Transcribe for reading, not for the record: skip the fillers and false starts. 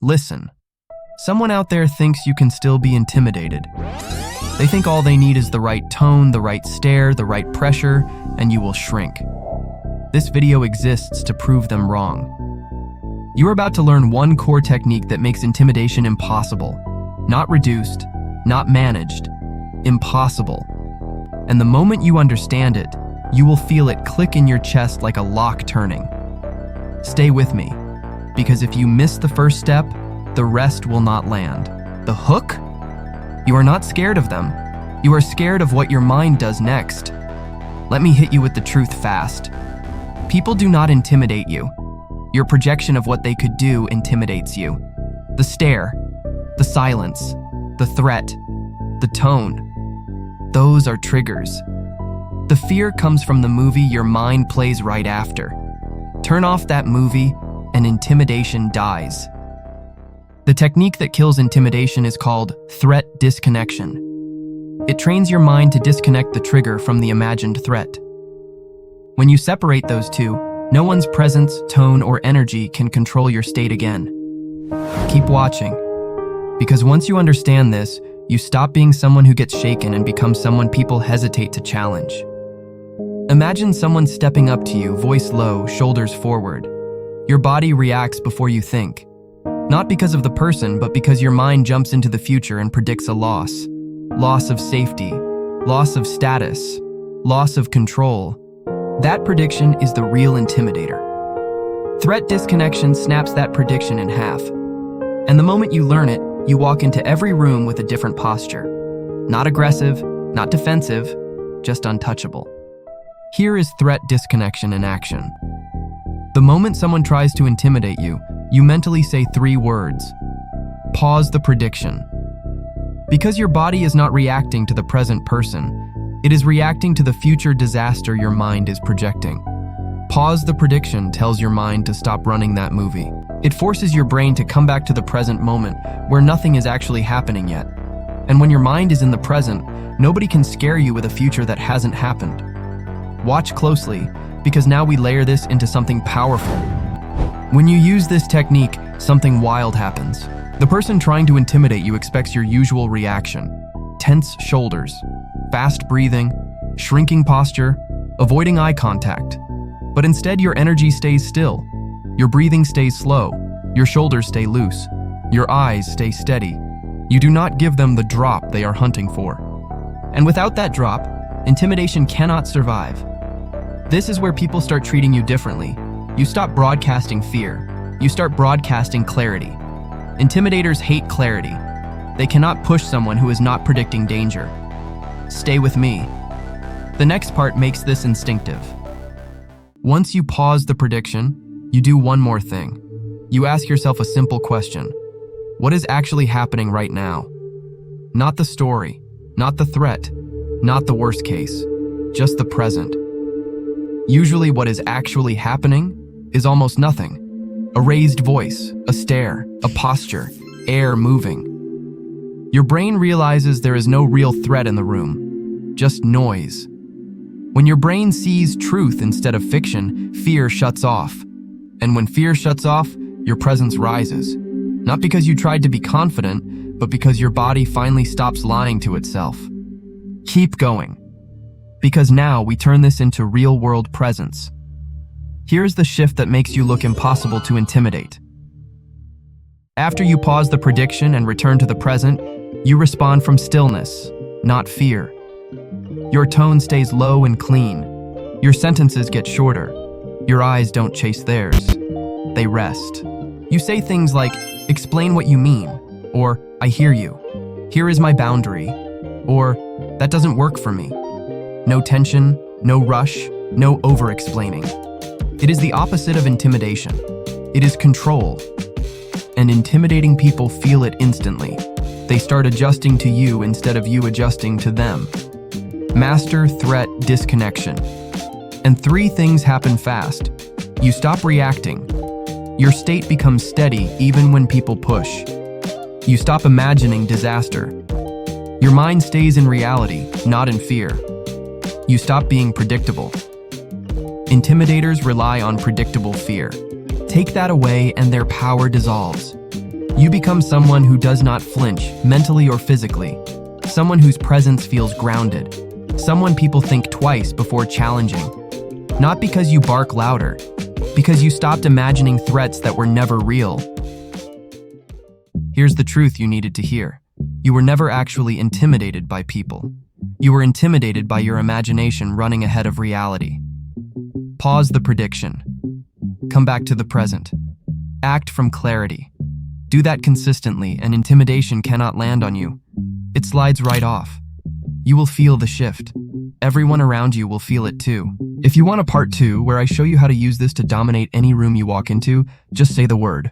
Listen. Someone out there thinks you can still be intimidated. They think all they need is the right tone, the right stare, the right pressure, and you will shrink. This video exists to prove them wrong. You are about to learn one core technique that makes intimidation impossible. Not reduced, not managed, impossible. And the moment you understand it, you will feel it click in your chest like a lock turning. Stay with me, because if you miss the first step, the rest will not land. The hook? You are not scared of them. You are scared of what your mind does next. Let me hit you with the truth fast. People do not intimidate you. Your projection of what they could do intimidates you. The stare, the silence, the threat, the tone. Those are triggers. The fear comes from the movie your mind plays right after. Turn off that movie, and intimidation dies. The technique that kills intimidation is called Threat Disconnection. It trains your mind to disconnect the trigger from the imagined threat. When you separate those two, no one's presence, tone, or energy can control your state again. Keep watching, because once you understand this, you stop being someone who gets shaken and become someone people hesitate to challenge. Imagine someone stepping up to you, voice low, shoulders forward. Your body reacts before you think. Not because of the person, but because your mind jumps into the future and predicts a loss. Loss of safety, loss of status, loss of control. That prediction is the real intimidator. Threat disconnection snaps that prediction in half. And the moment you learn it, you walk into every room with a different posture. Not aggressive, not defensive, just untouchable. Here is threat disconnection in action. The moment someone tries to intimidate you, you mentally say 3 words. Pause the prediction. Because your body is not reacting to the present person, it is reacting to the future disaster your mind is projecting. Pause the prediction tells your mind to stop running that movie. It forces your brain to come back to the present moment where nothing is actually happening yet. And when your mind is in the present, nobody can scare you with a future that hasn't happened. Watch closely, because now we layer this into something powerful. When you use this technique, something wild happens. The person trying to intimidate you expects your usual reaction. Tense shoulders, fast breathing, shrinking posture, avoiding eye contact. But instead, your energy stays still. Your breathing stays slow. Your shoulders stay loose. Your eyes stay steady. You do not give them the drop they are hunting for. And without that drop, intimidation cannot survive. This is where people start treating you differently. You stop broadcasting fear. You start broadcasting clarity. Intimidators hate clarity. They cannot push someone who is not predicting danger. Stay with me. The next part makes this instinctive. Once you pause the prediction, you do one more thing. You ask yourself a simple question. What is actually happening right now? Not the story, not the threat, not the worst case, just the present. Usually what is actually happening is almost nothing. A raised voice, a stare, a posture, air moving. Your brain realizes there is no real threat in the room, just noise. When your brain sees truth instead of fiction, fear shuts off. And when fear shuts off, your presence rises. Not because you tried to be confident, but because your body finally stops lying to itself. Keep going. Because now we turn this into real-world presence. Here's the shift that makes you look impossible to intimidate. After you pause the prediction and return to the present, you respond from stillness, not fear. Your tone stays low and clean. Your sentences get shorter. Your eyes don't chase theirs. They rest. You say things like, "Explain what you mean," or "I hear you," "Here is my boundary," or "That doesn't work for me." No tension, no rush, no over-explaining. It is the opposite of intimidation. It is control. And intimidating people feel it instantly. They start adjusting to you instead of you adjusting to them. Master threat disconnection. And 3 things happen fast. You stop reacting. Your state becomes steady even when people push. You stop imagining disaster. Your mind stays in reality, not in fear. You stop being predictable. Intimidators rely on predictable fear. Take that away and their power dissolves. You become someone who does not flinch, mentally or physically. Someone whose presence feels grounded. Someone people think twice before challenging. Not because you bark louder, because you stopped imagining threats that were never real. Here's the truth you needed to hear. You were never actually intimidated by people. You were intimidated by your imagination running ahead of reality. Pause the prediction. Come back to the present. Act from clarity. Do that consistently, and intimidation cannot land on you. It slides right off. You will feel the shift. Everyone around you will feel it too. If you want a part 2 where I show you how to use this to dominate any room you walk into, just say the word.